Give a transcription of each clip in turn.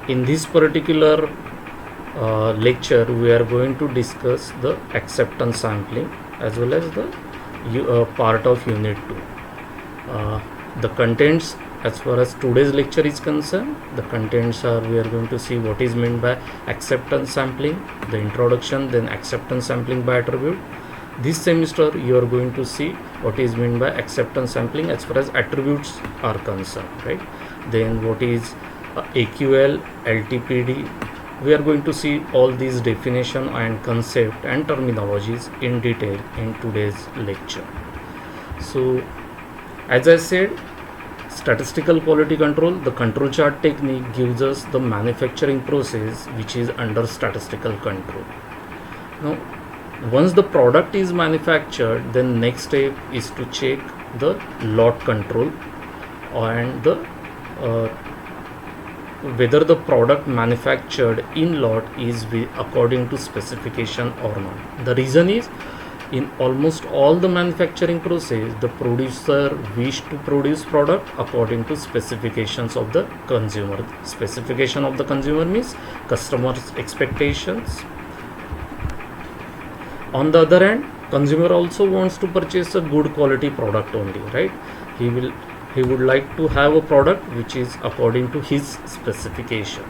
In this particular lecture, we are going to discuss the acceptance sampling as well as the part of unit 2. The contents, as far as today's lecture is concerned, the contents are, we are going to see what is meant by acceptance sampling, the introduction, then acceptance sampling by attribute. This semester you are going to see what is meant by acceptance sampling as far as attributes are concerned, right? Then what is AQL, LTPD. We are going to see all these definition and concept and terminologies in detail in today's lecture. So as I said, statistical quality control, the control chart technique gives us the manufacturing process which is under statistical control. Now once the product is manufactured, then next step is to check the lot control and the whether the product manufactured in lot is according to specification or not. The reason is, in almost all the manufacturing process, the producer wish to produce product according to specifications of the consumer. Specification of the consumer means customer's expectations. On the other hand, consumer also wants to purchase a good quality product only, right? He would like to have a product which is according to his specification.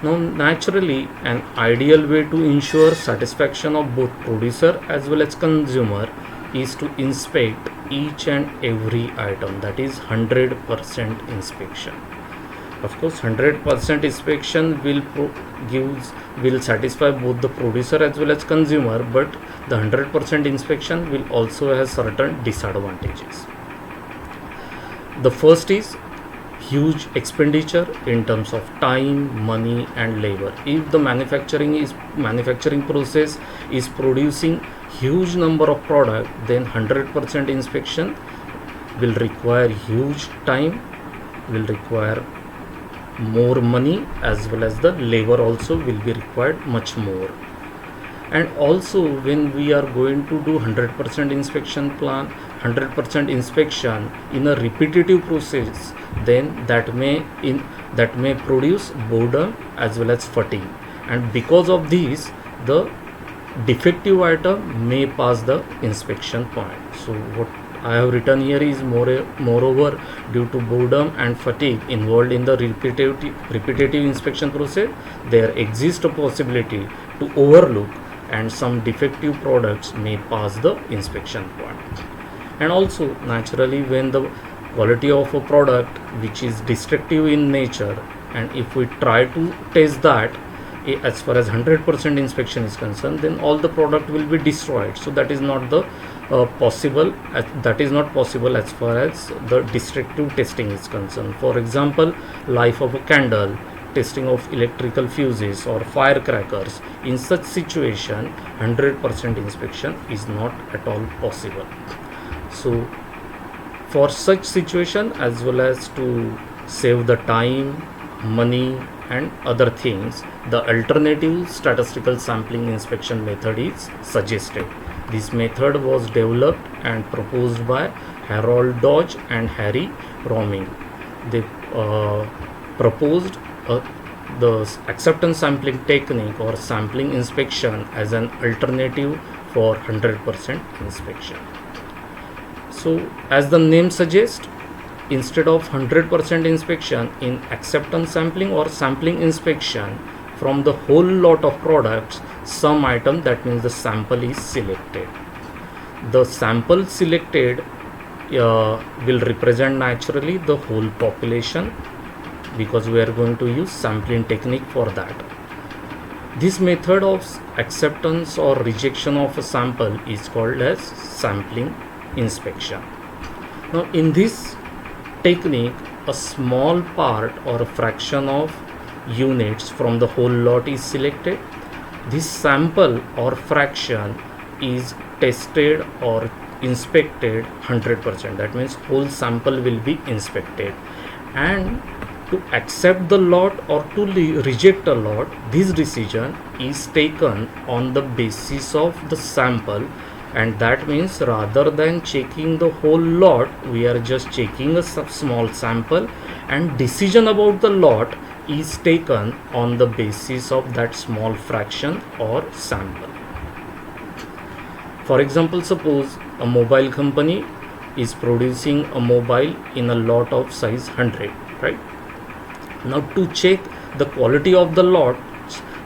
Now naturally, an ideal way to ensure satisfaction of both producer as well as consumer is to inspect each and every item, that is 100% inspection. Of course, 100% inspection will satisfy both the producer as well as consumer, but the 100% inspection will also have certain disadvantages. The first is huge expenditure in terms of time, money and labor. If the manufacturing process is producing huge number of product, then 100% inspection will require huge time, will require more money, as well as the labor also will be required much more. And also when we are going to do 100% inspection plan, 100% inspection in a repetitive process, then that may produce boredom as well as fatigue, and because of this the defective item may pass the inspection point. So what I have written here is moreover, due to boredom and fatigue involved in the repetitive inspection process, there exists a possibility to overlook and some defective products may pass the inspection point. And also naturally, when the quality of a product which is destructive in nature, and if we try to test that as far as 100% inspection is concerned, then all the product will be destroyed. So that is not the possible as far as the destructive testing is concerned. For example, life of a candle, testing of electrical fuses or firecrackers. In such situation, 100% inspection is not at all possible. So for such situation, as well as to save the time, money and other things, the alternative statistical sampling inspection method is suggested. This method was developed and proposed by Harold Dodge and Harry Roming. They proposed the acceptance sampling technique or sampling inspection as an alternative for 100% inspection. So as the name suggests, instead of 100% inspection, in acceptance sampling or sampling inspection from the whole lot of products, some item, that means the sample, is selected. The sample selected will represent naturally the whole population, because we are going to use sampling technique for that. This method of acceptance or rejection of a sample is called as sampling inspection. Now in this technique, a small part or a fraction of units from the whole lot is selected. This sample or fraction is tested or inspected 100%. That means whole sample will be inspected, and to accept the lot or to reject a lot, this decision is taken on the basis of the sample. And that means rather than checking the whole lot, we are just checking a small sample, and decision about the lot is taken on the basis of that small fraction or sample. For example, suppose a mobile company is producing a mobile in a lot of size 100, right? Now to check the quality of the lot,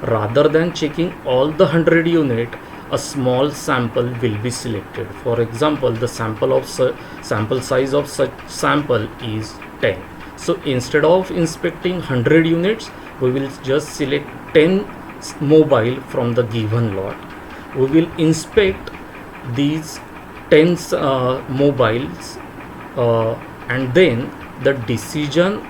rather than checking all the 100 unit, a small sample will be selected. For example, the sample size of such sample is 10. So instead of inspecting 100 units, we will just select 10 mobile from the given lot. We will inspect these 10 mobiles, and then the decision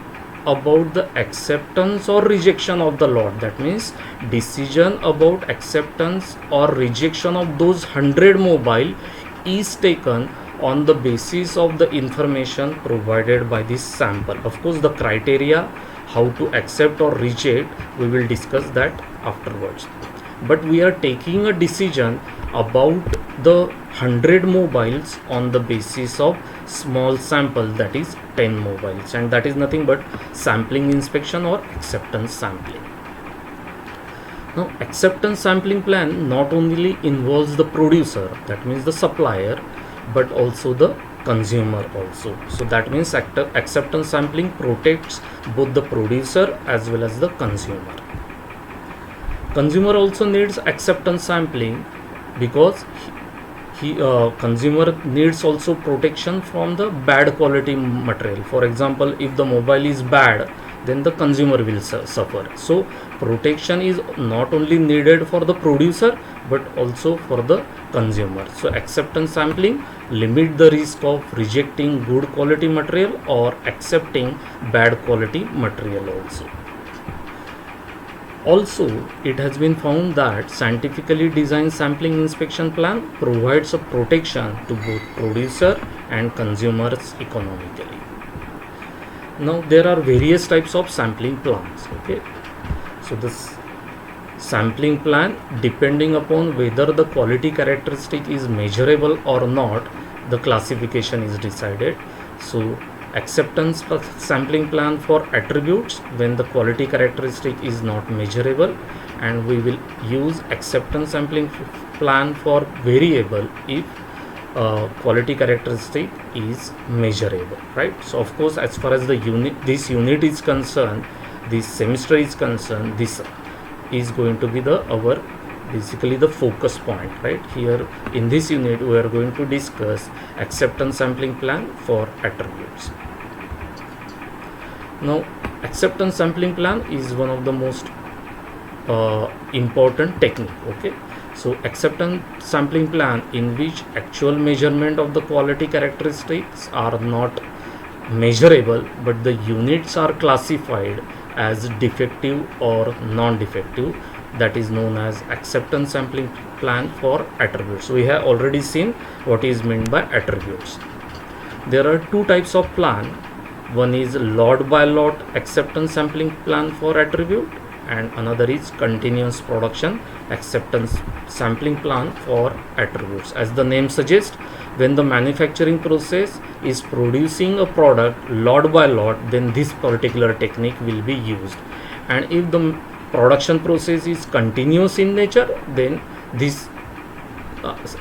about the acceptance or rejection of the lot, that means decision about acceptance or rejection of those 100 mobile is taken on the basis of the information provided by this sample. Of course, the criteria how to accept or reject, we will discuss that afterwards, but we are taking a decision about the 100 mobiles on the basis of small sample, that is 10 mobiles, and that is nothing but sampling inspection or acceptance sampling. Now acceptance sampling plan not only involves the producer, that means the supplier, but also the consumer also. So that means acceptance sampling protects both the producer as well as the consumer. Consumer also needs acceptance sampling because consumer needs also protection from the bad quality material. For example, if the mobile is bad, then the consumer will suffer. So protection is not only needed for the producer but also for the consumer. So acceptance sampling limit the risk of rejecting good quality material or accepting bad quality material also. Also, it has been found that scientifically designed sampling inspection plan provides a protection to both producer and consumers economically. Now, there are various types of sampling plans. Okay, so this sampling plan, depending upon whether the quality characteristic is measurable or not, the classification is decided. So acceptance sampling plan for attributes when the quality characteristic is not measurable, and we will use acceptance sampling plan for variable if quality characteristic is measurable, right? So of course, as far as the this unit is concerned, this semester is concerned, this is going to be our basically the focus point, right? Here in this unit we are going to discuss acceptance sampling plan for attributes. Now acceptance sampling plan is one of the most important technique. Okay, so acceptance sampling plan in which actual measurement of the quality characteristics are not measurable but the units are classified as defective or non-defective, that is known as acceptance sampling plan for attributes. We have already seen what is meant by attributes. There are two types of plan. One is lot by lot acceptance sampling plan for attribute, and another is continuous production acceptance sampling plan for attributes. As the name suggests, when the manufacturing process is producing a product lot by lot, then this particular technique will be used, and if the production process is continuous in nature, then this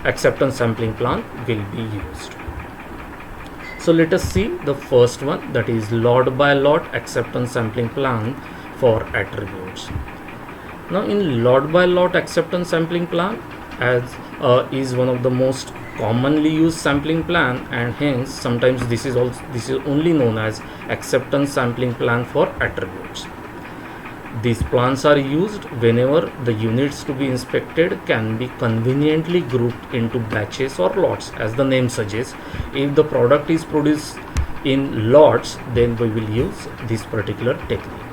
acceptance sampling plan will be used. So let us see the first one, that is lot by lot acceptance sampling plan for attributes. Now in lot by lot acceptance sampling plan is one of the most commonly used sampling plan, and hence sometimes this is only known as acceptance sampling plan for attributes. These plans are used whenever the units to be inspected can be conveniently grouped into batches or lots. As the name suggests, if the product is produced in lots, then we will use this particular technique.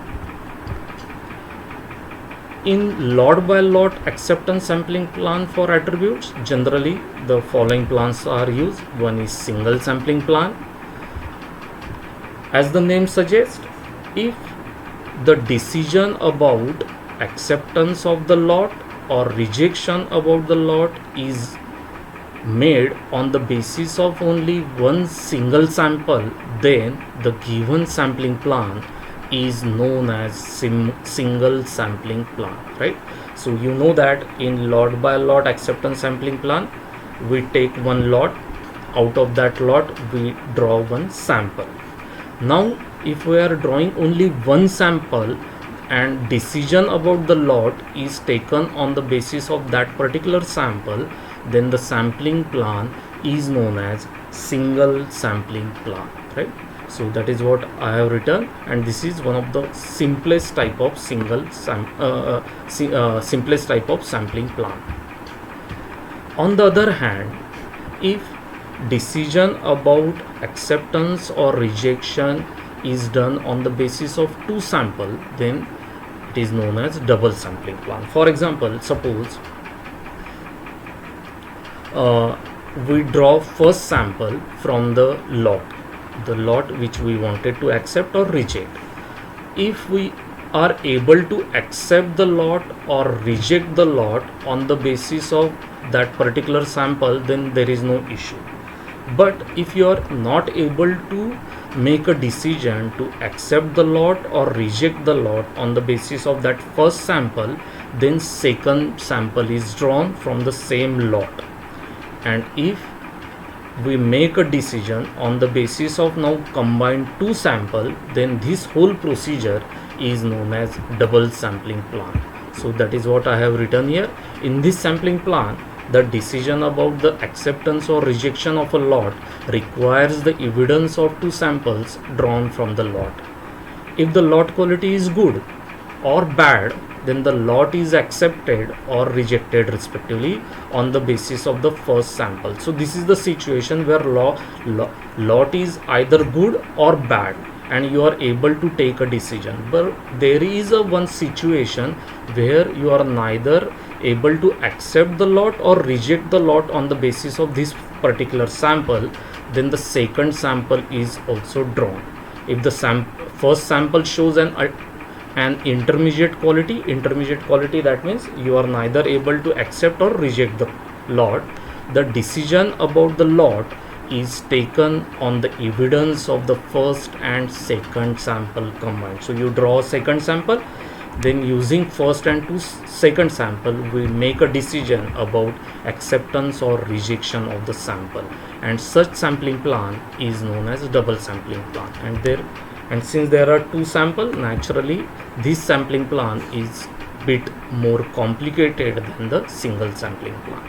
In lot by lot acceptance sampling plan for attributes, generally the following plans are used. One is single sampling plan. As the name suggests, if the decision about acceptance of the lot or rejection about the lot is made on the basis of only one single sample, then the given sampling plan is known as single sampling plan, right? So you know that in lot by lot acceptance sampling plan, we take one lot, out of that lot we draw one sample. Now if we are drawing only one sample and decision about the lot is taken on the basis of that particular sample, then the sampling plan is known as single sampling plan, right? So that is what I have written, and this is one of the simplest type of simplest type of sampling plan. On the other hand, if decision about acceptance or rejection is done on the basis of two sample, then it is known as double sampling plan. For example, suppose we draw first sample from the lot which we wanted to accept or reject. If we are able to accept the lot or reject the lot on the basis of that particular sample, then there is no issue. But if you are not able to make a decision to accept the lot or reject the lot on the basis of that first sample, then second sample is drawn from the same lot. And if we make a decision on the basis of now combined two sample, then this whole procedure is known as double sampling plan. So that is what I have written here. In this sampling plan, the decision about the acceptance or rejection of a lot requires the evidence of two samples drawn from the lot. If the lot quality is good or bad, then the lot is accepted or rejected respectively on the basis of the first sample. So this is the situation where lot is either good or bad and you are able to take a decision. But there is a one situation where you are neither able to accept the lot or reject the lot on the basis of this particular sample, then the second sample is also drawn. If the first sample shows an intermediate quality, that means you are neither able to accept or reject the lot, the decision about the lot is taken on the evidence of the first and second sample combined. So you draw a second sample, then using first and second sample we make a decision about acceptance or rejection of the sample, and such sampling plan is known as double sampling plan. And since there are two sample, naturally this sampling plan is bit more complicated than the single sampling plan.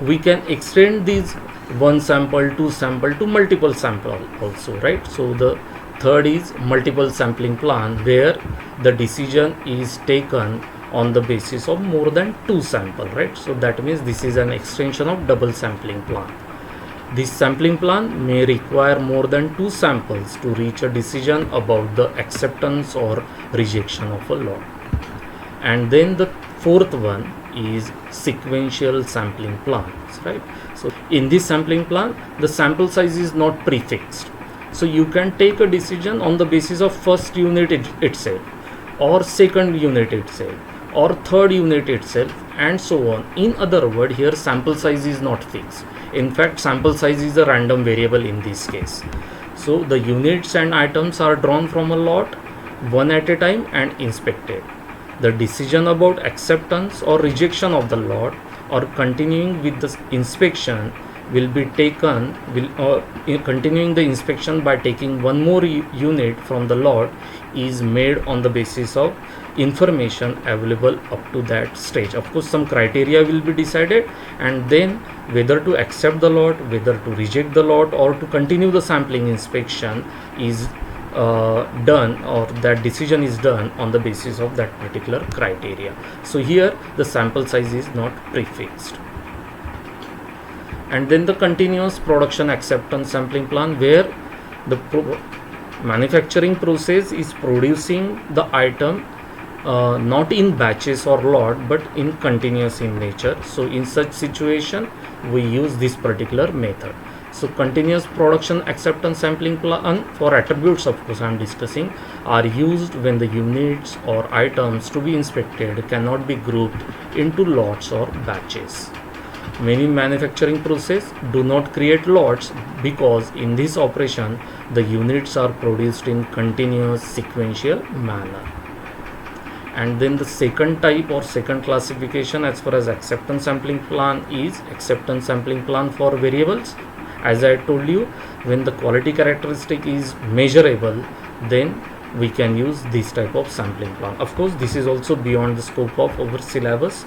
We can extend these one sample, two sample to multiple sample also, right? So the third is multiple sampling plan, where the decision is taken on the basis of more than two sample, right? So that means this is an extension of double sampling plan. This sampling plan may require more than two samples to reach a decision about the acceptance or rejection of a lot. And then the fourth one is sequential sampling plans, right? So in this sampling plan, the sample size is not prefixed. So you can take a decision on the basis of first unit itself, or second unit itself, or third unit itself, and so on. In other words, here sample size is not fixed. In fact, sample size is a random variable in this case. So the units and items are drawn from a lot one at a time and inspected. The decision about acceptance or rejection of the lot or continuing with the inspection will be taken, continuing the inspection by taking one more unit from the lot is made on the basis of information available up to that stage. Of course, some criteria will be decided, and then whether to accept the lot, whether to reject the lot, or to continue the sampling inspection is done, or that decision is done on the basis of that particular criteria. So here the sample size is not prefixed. And then the continuous production acceptance sampling plan, where the manufacturing process is producing the item not in batches or lot, but in continuous in nature. So in such situation we use this particular method. So continuous production acceptance sampling plan for attributes, of course I am discussing, are used when the units or items to be inspected cannot be grouped into lots or batches. Many manufacturing process do not create lots because in this operation the units are produced in continuous sequential manner. And then the second type or second classification as far as acceptance sampling plan is acceptance sampling plan for variables. As I told you, when the quality characteristic is measurable, then we can use this type of sampling plan. Of course, this is also beyond the scope of our syllabus,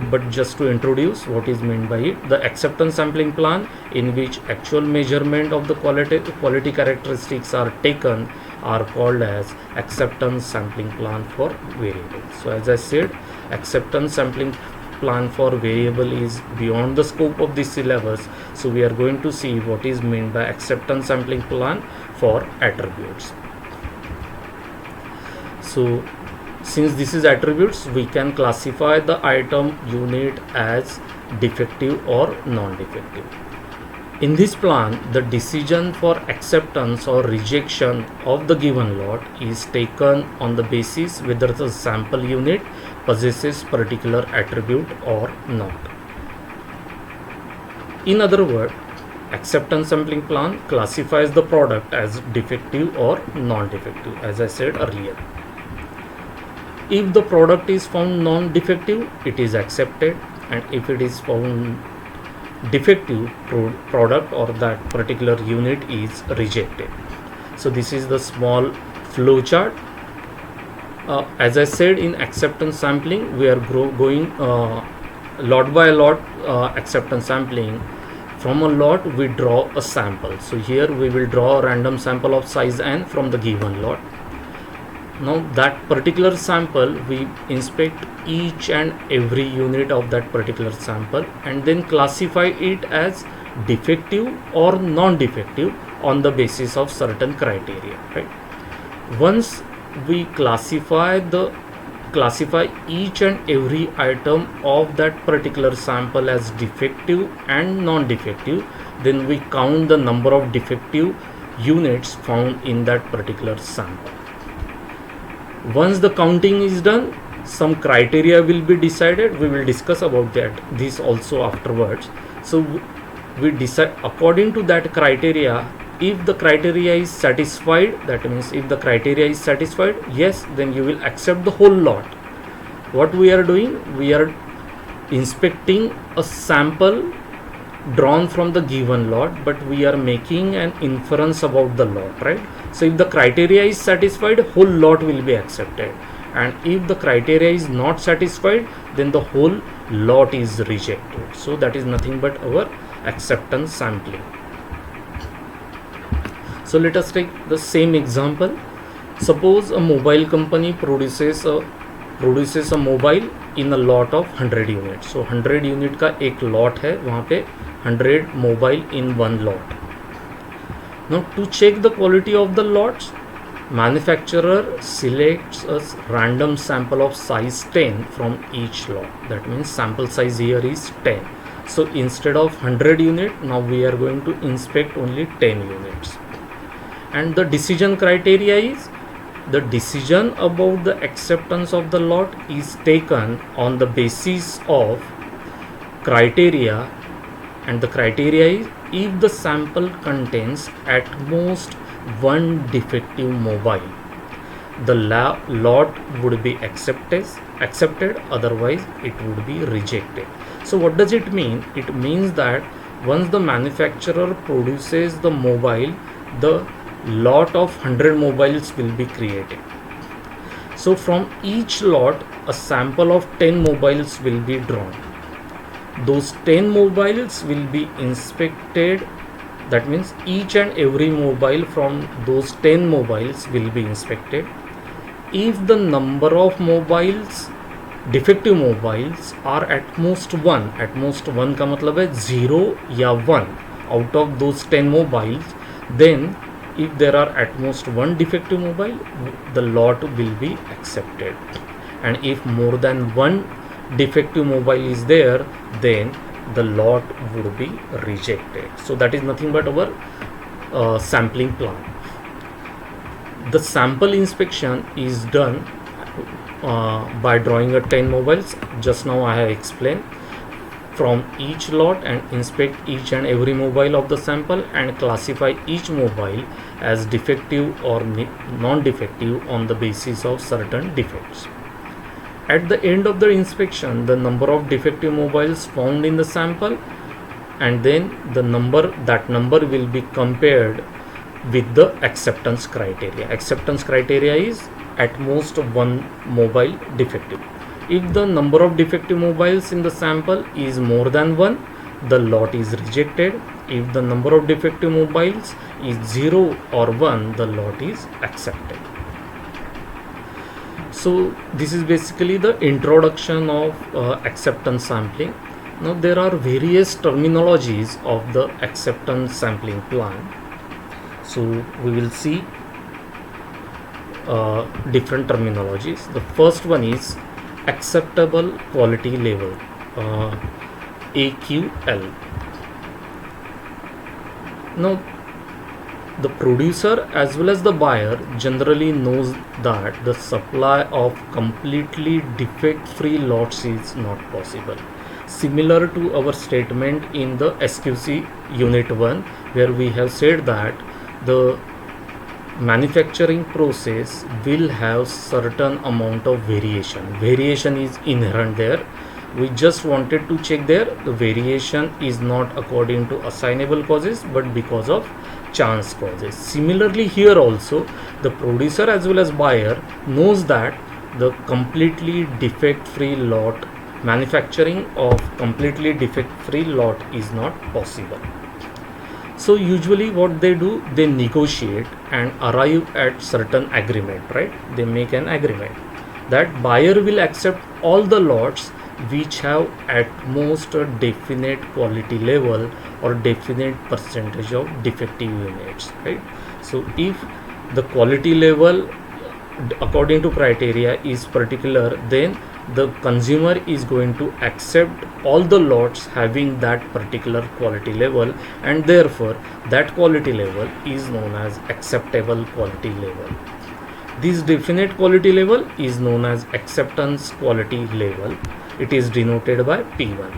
but just to introduce what is meant by it, the acceptance sampling plan in which actual measurement of the quality characteristics are taken are called as acceptance sampling plan for variables. So as I said, acceptance sampling plan for variable is beyond the scope of this syllabus, so we are going to see what is meant by acceptance sampling plan for attributes. So since this is attributes, we can classify the item unit as defective or non-defective. In this plan, the decision for acceptance or rejection of the given lot is taken on the basis whether the sample unit possesses particular attribute or not. In other words, acceptance sampling plan classifies the product as defective or non-defective, as I said earlier. If the product is found non-defective, it is accepted, and if it is found defective product or that particular unit is rejected. So this is the small flow chart. As I said, in acceptance sampling we are going lot by lot. Acceptance sampling, from a lot we draw a sample. So here we will draw a random sample of size n from the given lot. Now that particular sample, we inspect each and every unit of that particular sample and then classify it as defective or non-defective on the basis of certain criteria, right? Once we classify each and every item of that particular sample as defective and non-defective, then we count the number of defective units found in that particular sample. Once the counting is done, some criteria will be decided. We will discuss about this also afterwards. So we decide according to that criteria. If the criteria is satisfied, that means if the criteria is satisfied, yes, then you will accept the whole lot. What we are doing, we are inspecting a sample drawn from the given lot, but we are making an inference about the lot, right? So if the criteria is satisfied, whole lot will be accepted, and if the criteria is not satisfied, then the whole lot is rejected. So that is nothing but our acceptance sampling. So let us take the same example. Suppose a mobile company produces a mobile in a lot of 100 units. So 100 unit का एक lot है, वहाँ पे 100 mobile in one lot. Now to check the quality of the lots, manufacturer selects a random sample of size 10 from each lot. That means sample size here is 10. So instead of 100 unit, now we are going to inspect only 10 units. And the decision criteria is, the decision about the acceptance of the lot is taken on the basis of criteria, and the criteria is if the sample contains at most one defective mobile, the lot would be accepted, otherwise it would be rejected. So what does it mean? It means that once the manufacturer produces the mobile, the lot of 100 mobiles will be created. So from each lot, a sample of 10 mobiles will be drawn. Those 10 mobiles will be inspected. That means each and every mobile from those 10 mobiles will be inspected. If the number of mobiles, defective mobiles, are at most 1 का मतलब है 0 या 1 out of those 10 mobiles, then if there are at most one defective mobile, the lot will be accepted, and if more than one defective mobile is there, then the lot would be rejected. So that is nothing but our sampling plan. The sample inspection is done by drawing a 10 mobiles. Just now I have explained. from each lot and inspect each and every mobile of the sample and classify each mobile as defective or non-defective on the basis of certain defects. At the end of the inspection, the number of defective mobiles found in the sample, and then that number will be compared with the acceptance criteria. Acceptance criteria is at most one mobile defective. If the number of defective mobiles in the sample is more than one, the lot is rejected. If the number of defective mobiles is 0 or 1, the lot is accepted. So this is basically the introduction of acceptance sampling. Now there are various terminologies of the acceptance sampling plan. So we will see different terminologies. The first one is acceptable quality level, AQL. Now the producer as well as the buyer generally knows that the supply of completely defect-free lots is not possible. Similar to our statement in the SQC Unit 1, where we have said that the manufacturing process will have certain amount of variation. Variation is inherent there. We just wanted to check there the variation is not according to assignable causes but because of chance causes. Similarly here also the producer as well as buyer knows that the completely defect free lot, manufacturing of completely defect free lot is not possible. So usually what they do, they negotiate and arrive at certain agreement, right? They make an agreement that buyer will accept all the lots which have at most a definite quality level or definite percentage of defective units, right? So if the quality level according to criteria is particular, then the consumer is going to accept all the lots having that particular quality level, and therefore that quality level is known as acceptable quality level. This definite quality level is known as acceptance quality level. It is denoted by P1.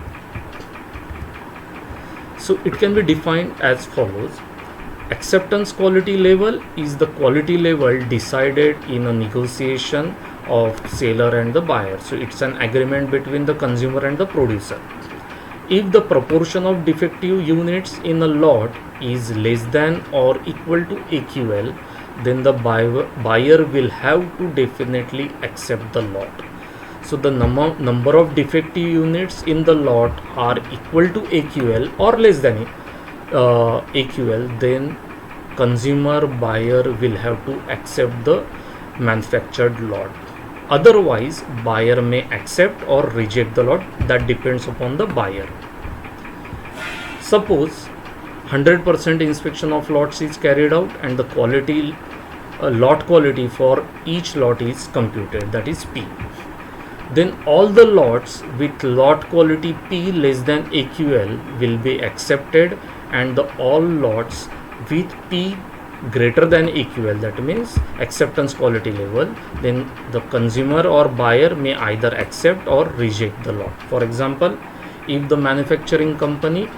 So it can be defined as follows. Acceptance quality level is the quality level decided in a negotiation of seller and the buyer. So it's an agreement between the consumer and the producer. If the proportion of defective units in a lot is less than or equal to AQL, then the buyer will have to definitely accept the lot. So the number of defective units in the lot are equal to AQL or less than AQL, then consumer buyer will have to accept the manufactured lot. Otherwise, buyer may accept or reject the lot. That depends upon the buyer. Suppose 100% inspection of lots is carried out and the quality, lot quality for each lot is computed, that is P. Then all the lots with lot quality P less than AQL will be accepted, and the all lots with P greater than AQL, that means acceptance quality level, then the consumer or buyer may either accept or reject the lot. For example, if the manufacturing company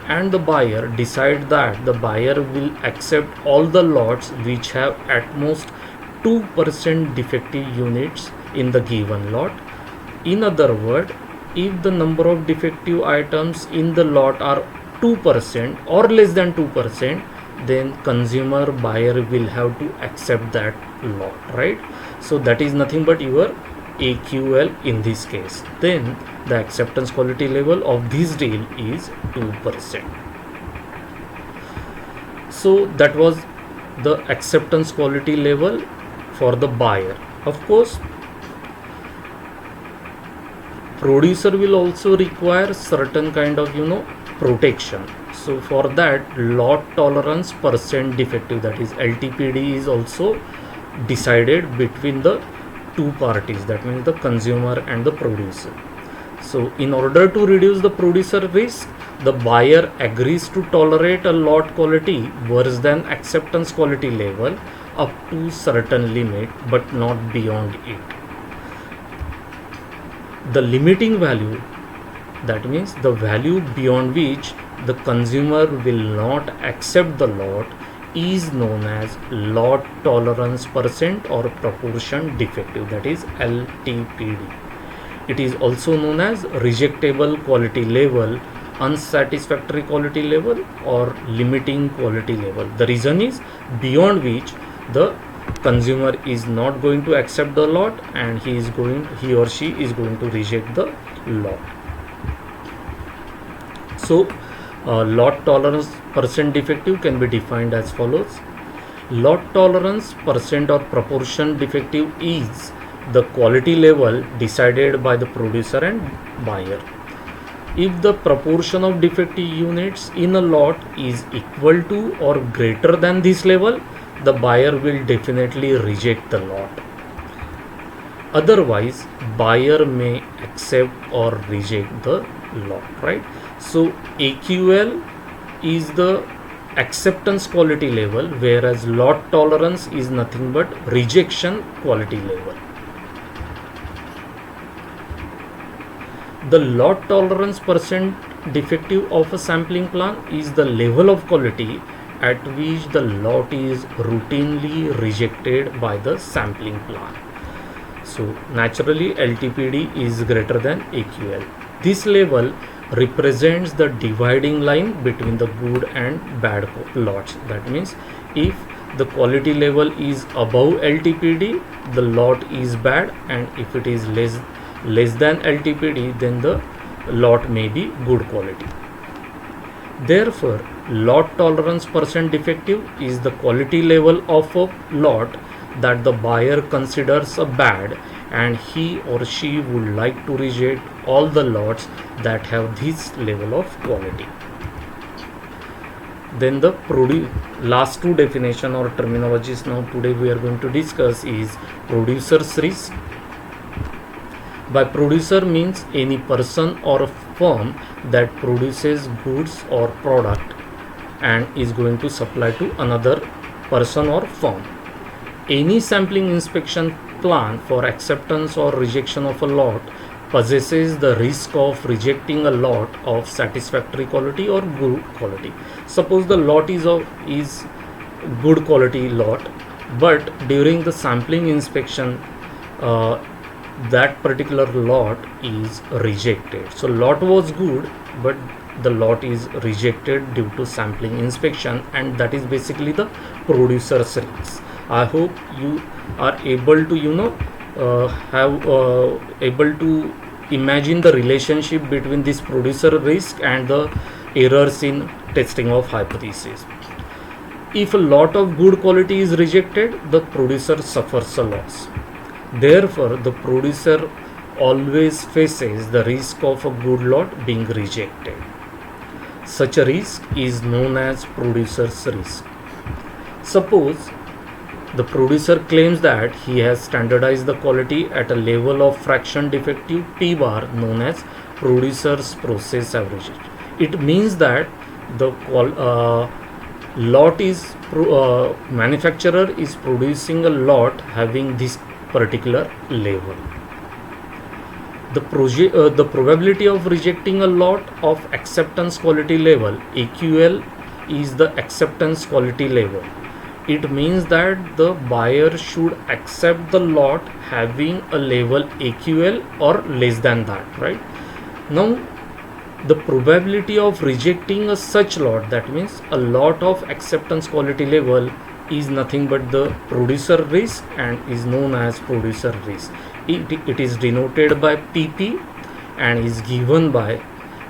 and the buyer decide that the buyer will accept all the lots which have at most 2% defective units in the given lot. In other words, if the number of defective items in the lot are 2% or less than 2%, then consumer buyer will have to accept that lot, right? So that is nothing but your AQL in this case. Then the acceptance quality level of this deal is 2%. So that was the acceptance quality level for the buyer. Of course, producer will also require certain kind of protection. So for that, lot tolerance percent defective, that is LTPD, is also decided between the two parties, that means the consumer and the producer. So in order to reduce the producer risk, the buyer agrees to tolerate a lot quality worse than acceptance quality level up to certain limit but not beyond it. The limiting value that means the value beyond which the consumer will not accept the lot is known as lot tolerance percent or proportion defective, that is LTPD. It is also known as rejectable quality level, unsatisfactory quality level, or limiting quality level. The reason is beyond which the consumer is not going to accept the lot and he or she is going to reject the lot. So lot tolerance percent defective can be defined as follows. Lot tolerance percent or proportion defective is the quality level decided by the producer and buyer. If the proportion of defective units in a lot is equal to or greater than this level, the buyer will definitely reject the lot. Otherwise, buyer may accept or reject the lot, right? So AQL is the acceptance quality level, whereas lot tolerance is nothing but rejection quality level. The lot tolerance percent defective of a sampling plan is the level of quality at which the lot is routinely rejected by the sampling plan. So naturally LTPD is greater than AQL. This level represents the dividing line between the good and bad lots. That means if the quality level is above LTPD, the lot is bad, and if it is less than LTPD, then the lot may be good quality. Therefore, lot tolerance percent defective is the quality level of a lot that the buyer considers a bad, and he or she would like to reject all the lots that have this level of quality. Then the last two definition or terminologies now today we are going to discuss is producer's risk. By producer means any person or a firm that produces goods or product and is going to supply to another person or firm. Any sampling inspection plan for acceptance or rejection of a lot possesses the risk of rejecting a lot of satisfactory quality or good quality. Suppose the lot is good quality lot, but during the sampling inspection that particular lot is rejected. So lot was good, but the lot is rejected due to sampling inspection, and that is basically the producer's risk. I hope you are able to able to imagine the relationship between this producer risk and the errors in testing of hypothesis. If a lot of good quality is rejected, the producer suffers a loss. Therefore, the producer always faces the risk of a good lot being rejected. Such a risk is known as producer's risk. Suppose the producer claims that he has standardized the quality at a level of fraction defective P bar known as producer's process average. It means that the lot is manufacturer is producing a lot having this particular level. The probability of rejecting a lot of acceptance quality level AQL is the acceptance quality level. It means that the buyer should accept the lot having a level AQL or less than that, right? Now the probability of rejecting a such lot, that means a lot of acceptance quality level, is nothing but the producer risk and is known as producer risk. It is denoted by PP and is given by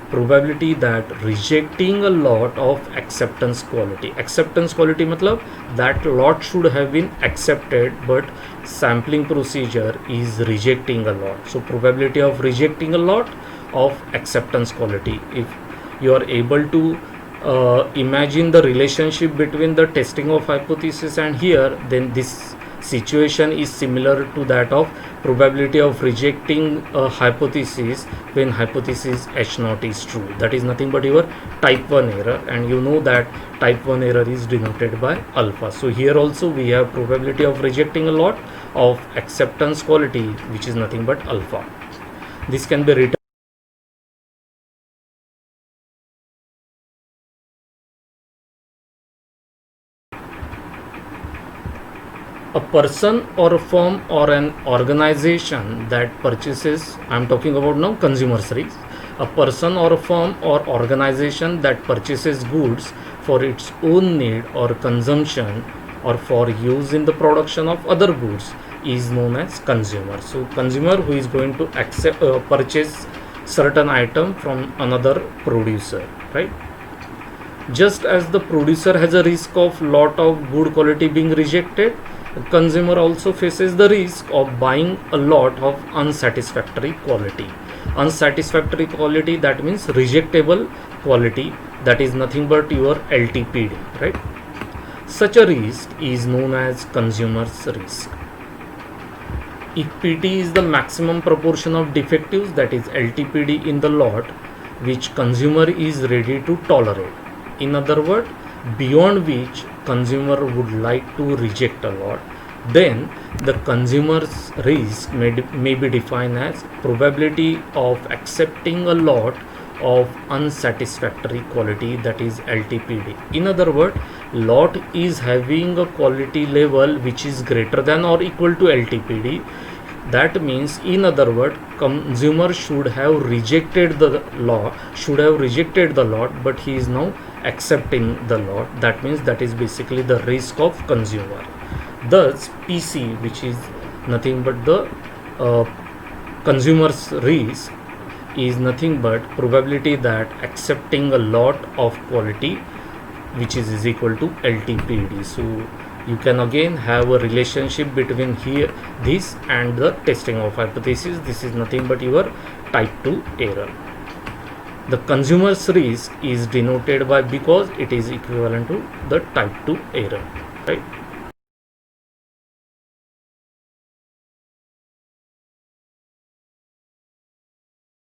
probability that rejecting a lot of acceptance quality. Acceptance quality matlab that lot should have been accepted, but sampling procedure is rejecting a lot. So probability of rejecting a lot of acceptance quality. If you are able to imagine the relationship between the testing of hypothesis and here, then this situation is similar to that of probability of rejecting a hypothesis when hypothesis H0 is true. That is nothing but your type 1 error, and you know that type 1 error is denoted by alpha. So here also we have probability of rejecting a lot of acceptance quality, which is nothing but alpha. This can be written person or a firm or an organization that purchases, I'm talking about now consumers risk, a person or a firm or organization that purchases goods for its own need or consumption or for use in the production of other goods is known as consumer. So consumer who is going to purchase certain item from another producer, right? Just as the producer has a risk of lot of good quality being rejected, the consumer also faces the risk of buying a lot of unsatisfactory quality. Unsatisfactory quality, that means rejectable quality, that is nothing but your LTPD, right? Such a risk is known as consumer's risk. If PT is the maximum proportion of defectives, that is LTPD, in the lot which consumer is ready to tolerate. In other words, beyond which consumer would like to reject a lot, then the consumer's risk may be defined as probability of accepting a lot of unsatisfactory quality, that is LTPD. In other words, lot is having a quality level which is greater than or equal to LTPD. That means, in other words, consumer should have rejected the lot, but he is now accepting the lot. That means that is basically the risk of consumer. Thus PC, which is nothing but the consumer's risk, is nothing but probability that accepting a lot of quality which is equal to LTPD. So you can again have a relationship between here this and the testing of hypothesis. This is nothing but your type 2 error. The consumer's risk is denoted by, because it is equivalent to the type 2 error, right?